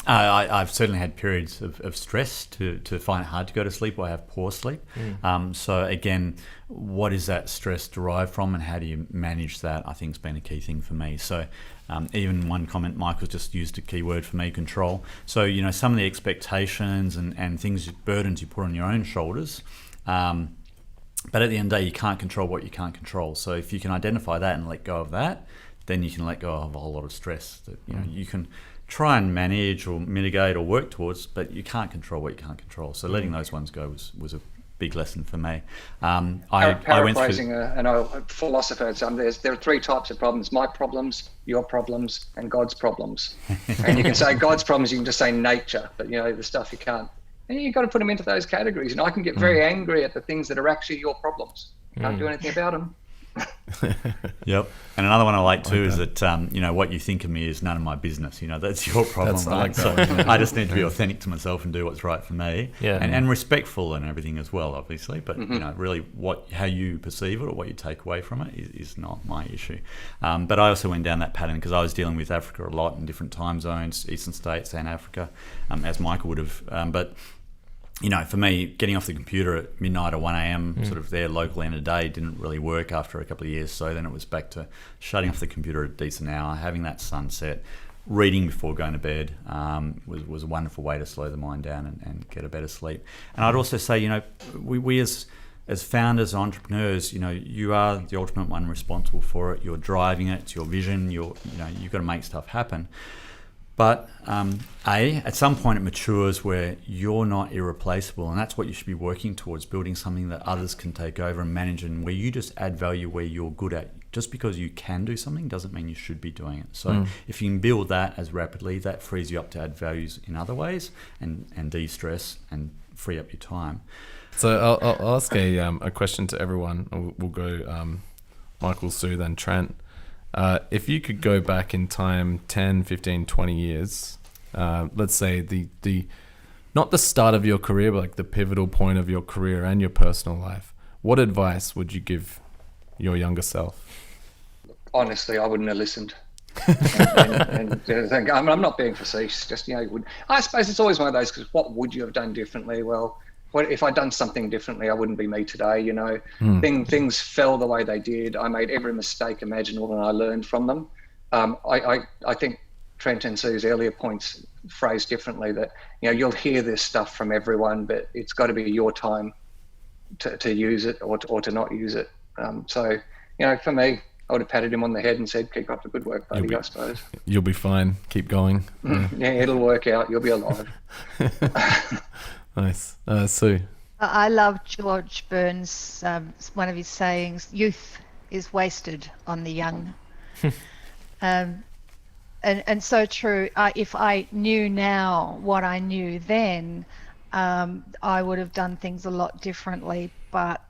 I've certainly had periods of stress to find it hard to go to sleep, or I have poor sleep. So again, what is that stress derived from, and how do you manage that? I think has been a key thing for me. So even one comment, Michael just used a key word for me, control. So some of the expectations and things, burdens you put on your own shoulders. But at the end of the day, you can't control what you can't control. So if you can identify that and let go of that, then you can let go of a whole lot of stress that you can try and manage or mitigate or work towards, but you can't control what you can't control. So letting those ones go was a big lesson for me. Paraphrasing an old philosopher, there are three types of problems: my problems, your problems, and God's problems. And you can say God's problems, you can just say nature, but the stuff you can't. And you've got to put them into those categories. And I can get very angry at the things that are actually your problems. Can't do anything about them. Yep. And another one I like too is that what you think of me is none of my business. That's your problem. I just need to be authentic to myself and do what's right for me. And respectful and everything as well, obviously. But really how you perceive it or what you take away from it is not my issue. But I also went down that pattern because I was dealing with Africa a lot in different time zones, eastern states and Africa, as Michael would have. But for me, getting off the computer at midnight or 1 a.m. sort of there locally in a day didn't really work after a couple of years. So then it was back to shutting off the computer at a decent hour, having that sunset, reading before going to bed was a wonderful way to slow the mind down and get a better sleep. And I'd also say, we as founders, entrepreneurs, you are the ultimate one responsible for it. You're driving it. It's your vision. You've got to make stuff happen. But at some point it matures where you're not irreplaceable, and that's what you should be working towards, building something that others can take over and manage, and where you just add value where you're good at. Just because you can do something doesn't mean you should be doing it. So if you can build that as rapidly, that frees you up to add values in other ways and de-stress and free up your time. So I'll ask a question to everyone. We'll go Michael, Sue, then Trent. If you could go back in time 10, 15, 20 years, let's say the not the start of your career, but like the pivotal point of your career and your personal life, what advice would you give your younger self? Honestly, I wouldn't have listened. and I'm not being facetious. Just I suppose it's always one of those, because what would you have done differently? Well, what if I'd done something differently? I wouldn't be me today. Things fell the way they did. I made every mistake imaginable, and I learned from them. I think Trent and Sue's earlier points phrased differently, that you'll hear this stuff from everyone, but it's got to be your time to use it or to not use it. So for me, I would have patted him on the head and said, keep up the good work, buddy. I suppose you'll be fine, keep going. Yeah, it'll work out, you'll be alive. Nice. Sue? I love George Burns', one of his sayings, youth is wasted on the young. And so true. If I knew now what I knew then, I would have done things a lot differently. But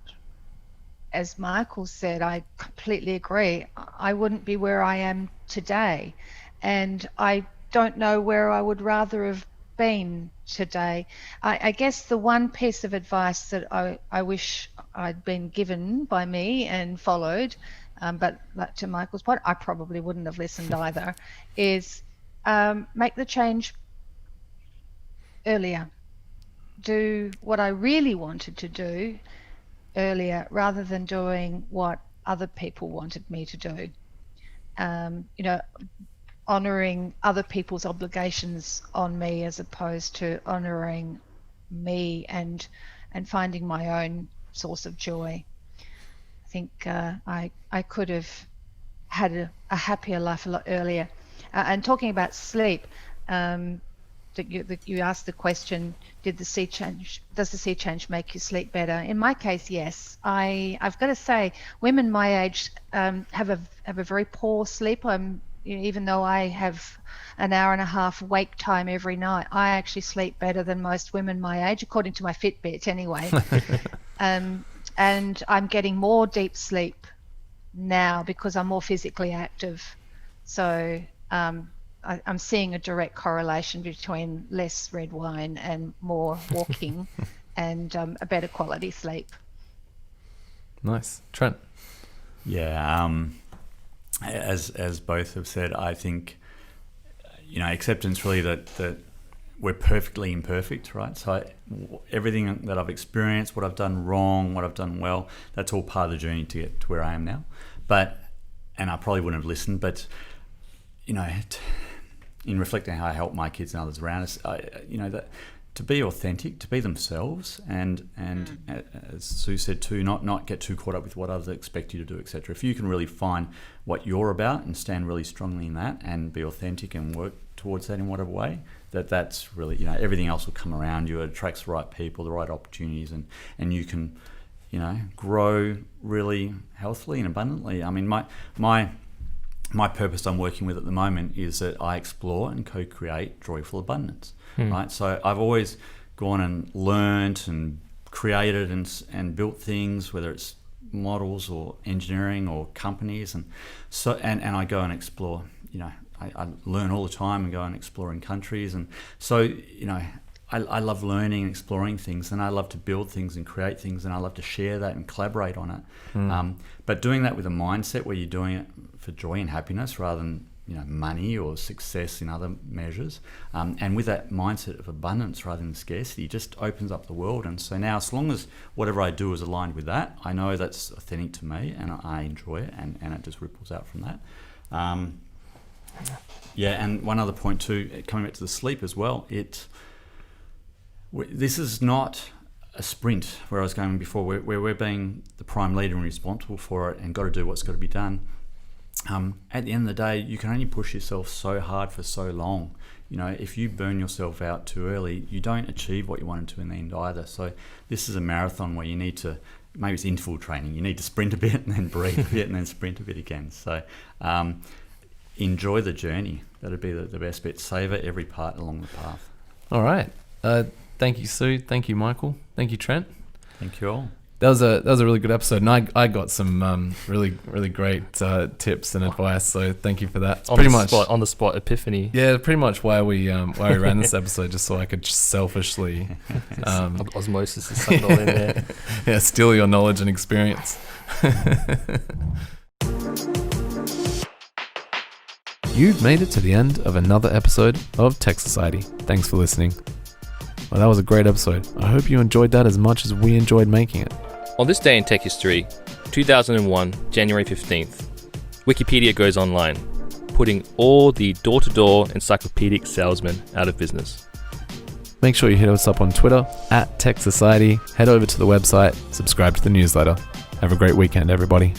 as Michael said, I completely agree. I wouldn't be where I am today. And I don't know where I would rather have been today. I guess the one piece of advice that I wish I'd been given by me and followed, but to Michael's point, I probably wouldn't have listened either, is make the change earlier. Do what I really wanted to do earlier, rather than doing what other people wanted me to do. Honouring other people's obligations on me, as opposed to honouring me and finding my own source of joy. I think I could have had a happier life a lot earlier. And talking about sleep, that you asked the question, does the sea change make you sleep better? In my case, yes. I've got to say, women my age have a very poor sleep. Even though I have an hour and a half wake time every night, I actually sleep better than most women my age, according to my Fitbit anyway. And I'm getting more deep sleep now because I'm more physically active. So I'm seeing a direct correlation between less red wine and more walking and a better quality sleep. Nice. Trent? Yeah, as both have said, I think, acceptance really that we're perfectly imperfect, right? So everything that I've experienced, what I've done wrong, what I've done well, that's all part of the journey to get to where I am now. And I probably wouldn't have listened, but, in reflecting how I help my kids and others around us, that to be authentic, to be themselves, and as Sue said too, not get too caught up with what others expect you to do, etc. If you can really find what you're about and stand really strongly in that, and be authentic and work towards that in whatever way, that's really, everything else will come around you. It attracts the right people, the right opportunities, and you can, grow really healthily and abundantly. I mean, my purpose I'm working with at the moment is that I explore and co-create joyful abundance. Right, so I've always gone and learned and created and built things, whether it's models or engineering or companies, and I go and explore. I learn all the time and go and explore in countries, and so I love learning and exploring things, and I love to build things and create things, and I love to share that and collaborate on it. But doing that with a mindset where you're doing it for joy and happiness rather than money or success in other measures, and with that mindset of abundance rather than scarcity, just opens up the world. And so now, as long as whatever I do is aligned with that, I know that's authentic to me, and I enjoy it, and it just ripples out from that. And one other point too, coming back to the sleep as well, this is not a sprint where I was going before, where we're being the prime leader and responsible for it and got to do what's got to be done. At the end of the day, you can only push yourself so hard for so long. If you burn yourself out too early, you don't achieve what you wanted to in the end either. So this is a marathon where you need to, maybe it's interval training, you need to sprint a bit and then breathe a bit and then sprint a bit again. So enjoy the journey. That'd be the best bit. Savor every part along the path. All right. Thank you, Sue. Thank you, Michael. Thank you, Trent. Thank you all. That was a really good episode, and I got some really great tips and advice. So thank you for that. It's on the spot epiphany. Yeah, pretty much why we ran this episode, just so I could selfishly osmosis is something all in there. Yeah, steal your knowledge and experience. You've made it to the end of another episode of Tech Society. Thanks for listening. Well, that was a great episode. I hope you enjoyed that as much as we enjoyed making it. On this day in tech history, 2001, January 15th, Wikipedia goes online, putting all the door-to-door encyclopedic salesmen out of business. Make sure you hit us up on Twitter @Tech Society. Head over to the website, subscribe to the newsletter. Have a great weekend, everybody.